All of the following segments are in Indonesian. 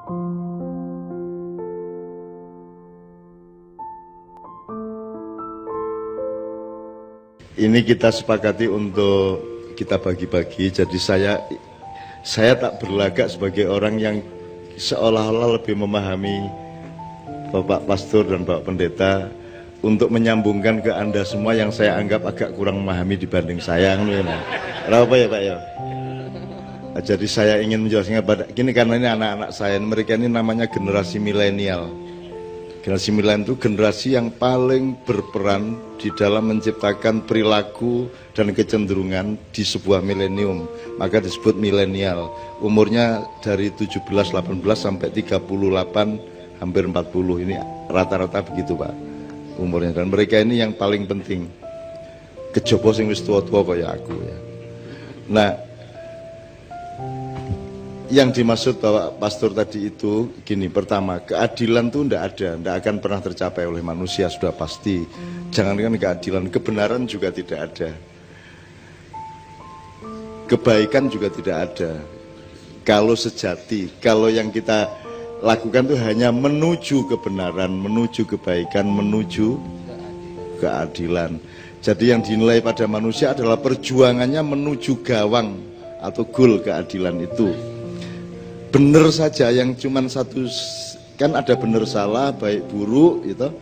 Ini kita sepakati untuk kita bagi-bagi. Jadi saya tak berlagak sebagai orang yang seolah-olah lebih memahami Bapak Pastor dan Bapak Pendeta untuk menyambungkan ke Anda semua yang saya anggap agak kurang memahami dibanding saya. Kenapa ya Pak ya? Jadi saya ingin menjelaskan pada gini, karena ini anak-anak saya, mereka ini namanya generasi milenial. Generasi milenial itu generasi yang paling berperan di dalam menciptakan perilaku dan kecenderungan di sebuah milenium. Maka disebut milenial. Umurnya dari 17, 18 sampai 38, hampir 40. Ini rata-rata begitu Pak umurnya. Dan mereka ini yang paling penting. Kejopo sing wis tua-tua kaya aku ya. Nah, yang dimaksud Bapak Pastor tadi itu gini, pertama, keadilan itu tidak akan pernah tercapai oleh manusia, sudah pasti. Jangankan keadilan, kebenaran juga tidak ada. Kebaikan juga tidak ada. Kalau sejati, kalau yang kita lakukan itu hanya menuju kebenaran, menuju kebaikan, menuju keadilan. Jadi yang dinilai pada manusia adalah perjuangannya menuju gawang atau goal keadilan itu. Benar saja yang cuman satu, kan ada benar salah, baik buruk gitu.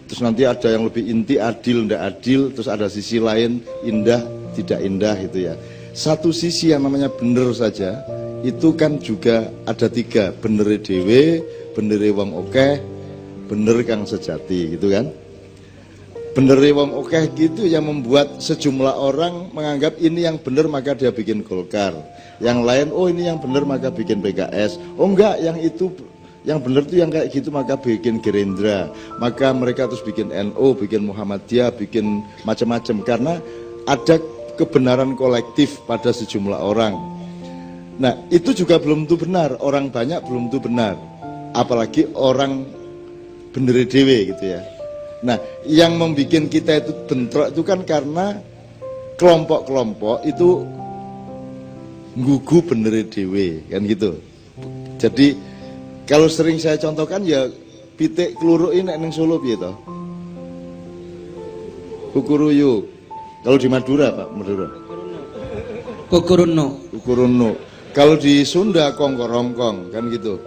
Terus nanti ada yang lebih inti, adil tidak adil, terus ada sisi lain indah tidak indah gitu ya. Satu sisi yang namanya benar saja itu kan juga ada tiga, bener dewe, bener wong okeh, bener kang sejati gitu kan. Bener wong okeh gitu yang membuat sejumlah orang menganggap ini yang benar maka dia bikin Golkar. Yang lain, oh ini yang benar maka bikin PKS. Oh enggak, yang itu yang benar tuh yang kayak gitu maka bikin Gerindra. Maka mereka terus bikin NU, bikin Muhammadiyah, bikin macam-macam karena ada kebenaran kolektif pada sejumlah orang. Nah, itu juga belum tentu benar, orang banyak belum tentu benar. Apalagi orang bener dewe gitu ya. Nah, yang membuat kita itu bentrok itu kan karena kelompok-kelompok itu nggugu bener dewe kan gitu. Jadi kalau sering saya contohkan ya pitik keluruk ini neng Solo piye to? Kukuruyuk. Kalau di Madura Pak, Madura. Kukuruno. Kalau di Sunda kongkorongkong kan gitu.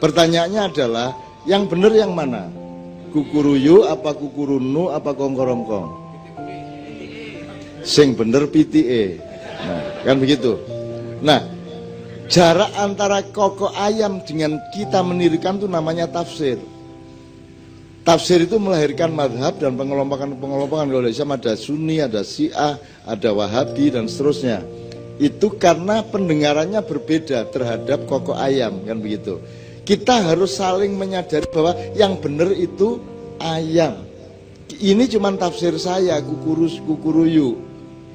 Pertanyaannya adalah yang benar yang mana? Kukuruyu apa kukurunu apa kongkorongkong? Sing bener pitike. Nah, kan begitu. Nah, jarak antara koko ayam dengan kita menirukan itu namanya tafsir. Tafsir itu melahirkan madhab dan pengelompokan-pengelompokan. Kalau Islam ada Sunni, ada Syiah, ada Wahabi dan seterusnya. Itu karena pendengarannya berbeda terhadap koko ayam kan begitu. Kita harus saling menyadari bahwa yang benar itu ayam. Ini cuma tafsir saya, kukuruyu.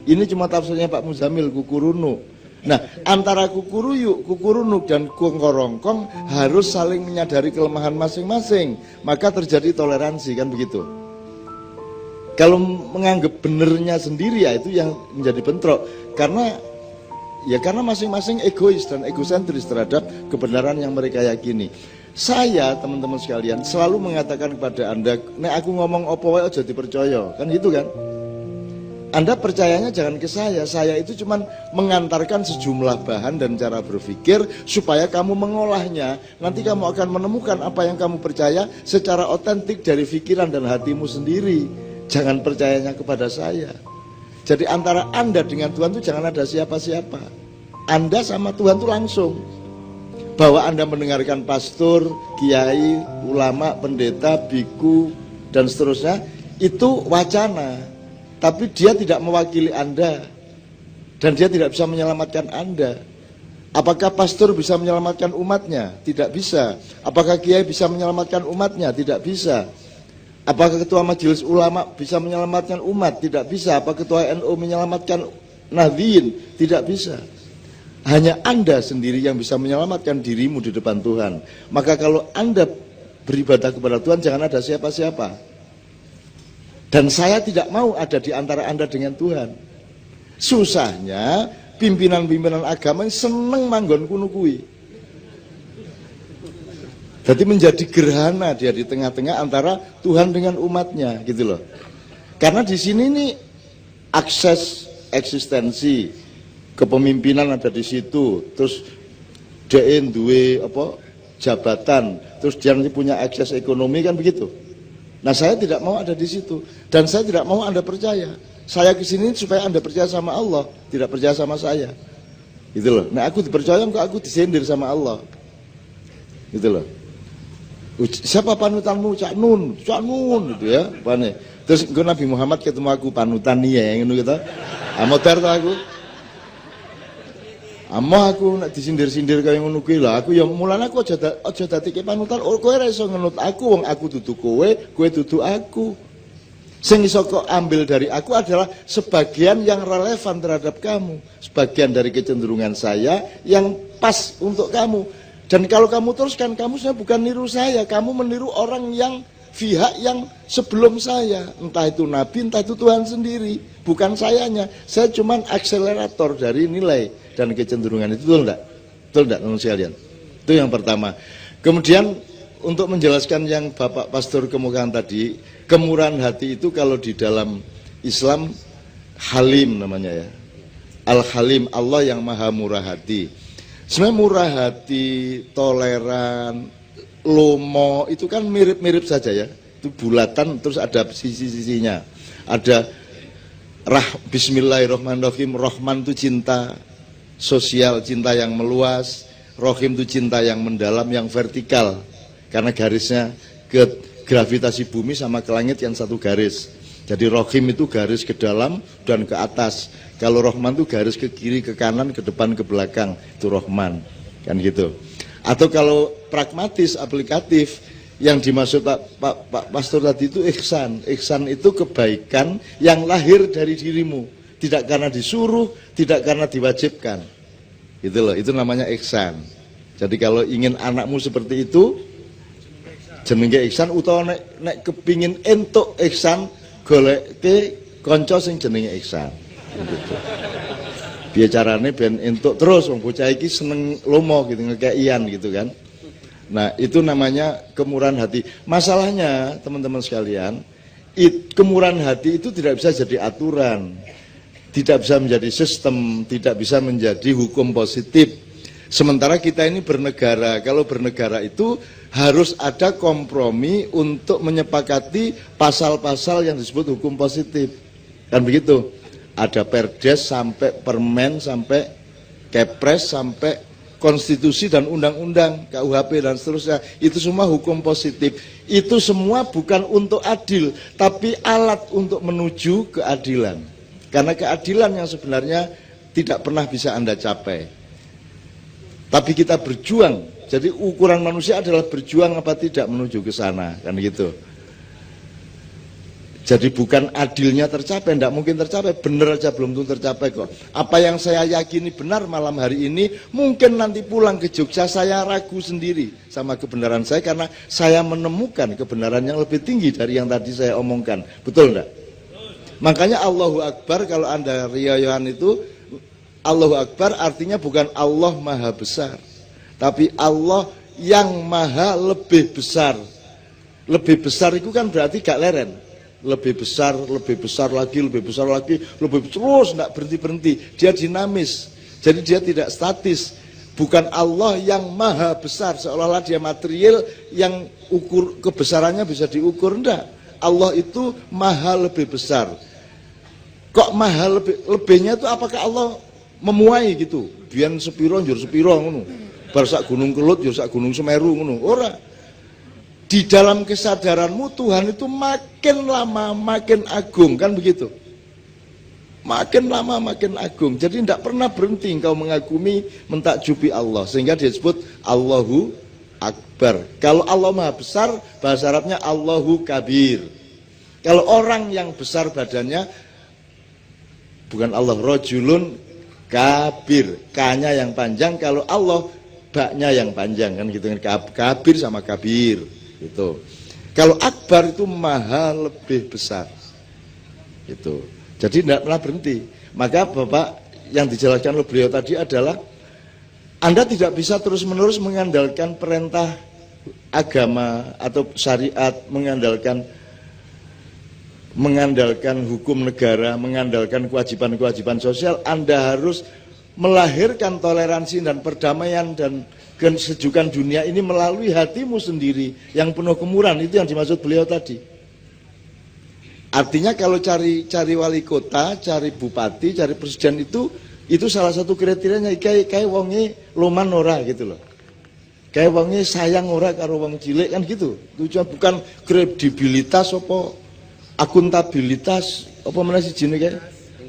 Ini cuma tafsirnya Pak Muzamil, kukurunu. Nah, antara kukurunu dan kongkorongkong harus saling menyadari kelemahan masing-masing. Maka terjadi toleransi kan begitu. Kalau menganggap benernya sendiri ya itu yang menjadi bentrok. Karena masing-masing egois dan egosentris terhadap kebenaran yang mereka yakini. Saya, teman-teman sekalian, selalu mengatakan kepada Anda, nek aku ngomong opo wae aja dipercaya, kan gitu kan? Anda percayanya jangan ke saya itu cuma mengantarkan sejumlah bahan dan cara berpikir supaya kamu mengolahnya. Nanti kamu akan menemukan apa yang kamu percaya secara otentik dari pikiran dan hatimu sendiri. Jangan percayanya kepada saya. Jadi antara Anda dengan Tuhan itu jangan ada siapa-siapa. Anda sama Tuhan itu langsung. Bahwa Anda mendengarkan pastor, kiai, ulama, pendeta, biku, dan seterusnya, itu wacana. Tapi dia tidak mewakili Anda. Dan dia tidak bisa menyelamatkan Anda. Apakah pastor bisa menyelamatkan umatnya? Tidak bisa. Apakah kiai bisa menyelamatkan umatnya? Tidak bisa. Apakah ketua majelis ulama bisa menyelamatkan umat? Tidak bisa. Apakah ketua NU menyelamatkan Nahdliyin? Tidak bisa. Hanya Anda sendiri yang bisa menyelamatkan dirimu di depan Tuhan. Maka kalau Anda beribadah kepada Tuhan, jangan ada siapa-siapa. Dan saya tidak mau ada di antara Anda dengan Tuhan. Susahnya pimpinan-pimpinan agama yang seneng manggon kuno kuwi. Jadi menjadi gerhana dia di tengah-tengah antara Tuhan dengan umatnya gitu loh. Karena di sini nih akses eksistensi kepemimpinan ada di situ, terus dia duwe apa jabatan, terus dia nanti punya akses ekonomi kan begitu. Nah saya tidak mau ada di situ dan saya tidak mau Anda percaya. Saya kesini supaya Anda percaya sama Allah, tidak percaya sama saya. Gitu loh. Nah aku dipercaya kok aku disindir sama Allah. Gitu loh. Siapa panutanmu? Cak Nun gitu ya. Pane. Terus Nabi Muhammad ketemu aku panutan nih ya ngono gitu. Amodar ta aku. Aku nak disindir-sindir kaya ngono kuwi lah. Aku ya mulane aku aja dadi panutan. Kowe ora iso ngenut aku wong aku dudu kowe dudu aku. Sing iso kok ambil dari aku adalah sebagian yang relevan terhadap kamu, sebagian dari kecenderungan saya yang pas untuk kamu. Dan kalau kamu teruskan, kamu sebenarnya bukan niru saya, kamu meniru orang yang pihak yang sebelum saya, entah itu Nabi, entah itu Tuhan sendiri, bukan sayanya. Saya cuman akselerator dari nilai dan kecenderungan itu, betul enggak? Betul enggak, teman sekalian? Itu yang pertama. Kemudian untuk menjelaskan yang Bapak Pastor kemukakan tadi, kemurahan hati itu kalau di dalam Islam Halim namanya ya. Al-Halim, Allah yang maha murah hati. Sebenarnya murah hati, toleran, lomo itu kan mirip-mirip saja ya. Itu bulatan terus ada sisi-sisinya. Ada Bismillahirrahmanirrahim. Rahman itu cinta sosial, cinta yang meluas. Rahim itu cinta yang mendalam, yang vertikal. Karena garisnya ke gravitasi bumi sama ke langit yang satu garis. Jadi Rahim itu garis ke dalam dan ke atas. Kalau Rahman itu garis ke kiri, ke kanan, ke depan, ke belakang. Itu Rahman. Kan gitu. Atau kalau pragmatis, aplikatif, yang dimaksud Pak Pastor tadi itu ihsan. Ihsan itu kebaikan yang lahir dari dirimu. Tidak karena disuruh, tidak karena diwajibkan. Gitu loh, itu namanya ihsan. Jadi kalau ingin anakmu seperti itu, jenenge ihsan, utawa nek kepingin entuk ihsan, goleke kanca sing jenenge ihsan. Gitu. Biar carane ben entuk terus wong bocah iki seneng lomo gitu, ngekeian gitu kan. Nah, itu namanya kemurahan hati. Masalahnya, teman-teman sekalian, kemurahan hati itu tidak bisa jadi aturan. Tidak bisa menjadi sistem, tidak bisa menjadi hukum positif. Sementara kita ini bernegara, kalau bernegara itu harus ada kompromi untuk menyepakati pasal-pasal yang disebut hukum positif. Kan begitu? Ada perdes sampai permen, sampai kepres, sampai konstitusi dan undang-undang, KUHP dan seterusnya. Itu semua hukum positif. Itu semua bukan untuk adil, tapi alat untuk menuju keadilan. Karena keadilan yang sebenarnya tidak pernah bisa Anda capai. Tapi kita berjuang. Jadi ukuran manusia adalah berjuang apa tidak menuju ke sana, kan gitu. Jadi bukan adilnya tercapai, tidak mungkin tercapai, benar aja belum tentu tercapai kok. Apa yang saya yakini benar malam hari ini, mungkin nanti pulang ke Jogja saya ragu sendiri sama kebenaran saya, karena saya menemukan kebenaran yang lebih tinggi dari yang tadi saya omongkan. Betul enggak? Makanya Allahu Akbar, kalau Anda riayahan itu, Allahu Akbar artinya bukan Allah maha besar, tapi Allah yang maha lebih besar. Lebih besar itu kan berarti gak leren. Lebih besar lagi, lebih besar lagi, lebih terus, tidak berhenti-berhenti. Dia dinamis, jadi dia tidak statis. Bukan Allah yang maha besar, seolah-olah dia material yang ukur kebesarannya bisa diukur, enggak. Allah itu maha lebih besar. Kok maha lebihnya itu apakah Allah memuai gitu? Biar sepiro, njur sepiro, ngono. Bar sak gunung Kelut, njur sak gunung Semeru, ngono. Ora. Di dalam kesadaranmu Tuhan itu makin lama makin agung, kan begitu? Makin lama makin agung. Jadi tidak pernah berhenti engkau mengagumi, mentakjubi Allah, sehingga disebut Allahu Akbar. Kalau Allah maha besar, bahasa Arabnya Allahu Kabir. Kalau orang yang besar badannya, bukan Allah, rojulun kabir, K-nya yang panjang. Kalau Allah, baknya yang panjang, kan gitu kan, kabir sama kabir. Itu. Kalau akbar itu maha lebih besar. Itu. Jadi tidak pernah berhenti. Maka Bapak yang dijelaskan oleh beliau tadi adalah Anda tidak bisa terus-menerus mengandalkan perintah agama atau syariat, mengandalkan hukum negara, mengandalkan kewajiban-kewajiban sosial, Anda harus melahirkan toleransi dan perdamaian dan kesejukan dunia ini melalui hatimu sendiri yang penuh kemurahan. Itu yang dimaksud beliau tadi. Artinya kalau cari wali kota, cari bupati, cari presiden itu salah satu kriterianya kayak wonge loman ora gitu loh. Kayak wonge sayang ora karo wong cilik kan gitu. Tujuan bukan kredibilitas apa akuntabilitas apa mana sih jenis kayak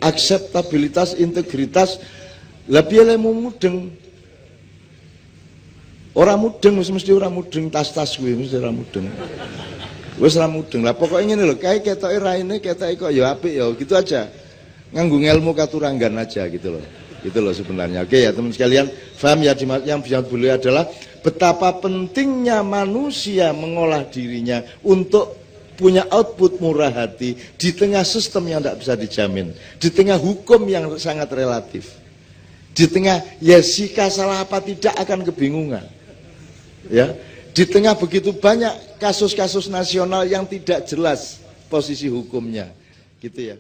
akseptabilitas, integritas. Lah piye lemu mudeng. Ora mudeng mesti ora mudeng tas-tas kuwi mesti ora mudeng. Wis ora mudeng. Lah pokoke ngene lho, kae ketoke raine ketoke kok ya apik ya gitu aja. Nganggo ilmu katuranggan aja gitu loh. Gitu loh sebenarnya. Oke ya teman sekalian, paham ya yang bisa beliau adalah betapa pentingnya manusia mengolah dirinya untuk punya output murah hati di tengah sistem yang tidak bisa dijamin, di tengah hukum yang sangat relatif, di tengah ya jika salah apa tidak akan kebingungan, ya, di tengah begitu banyak kasus-kasus nasional yang tidak jelas posisi hukumnya, gitu ya.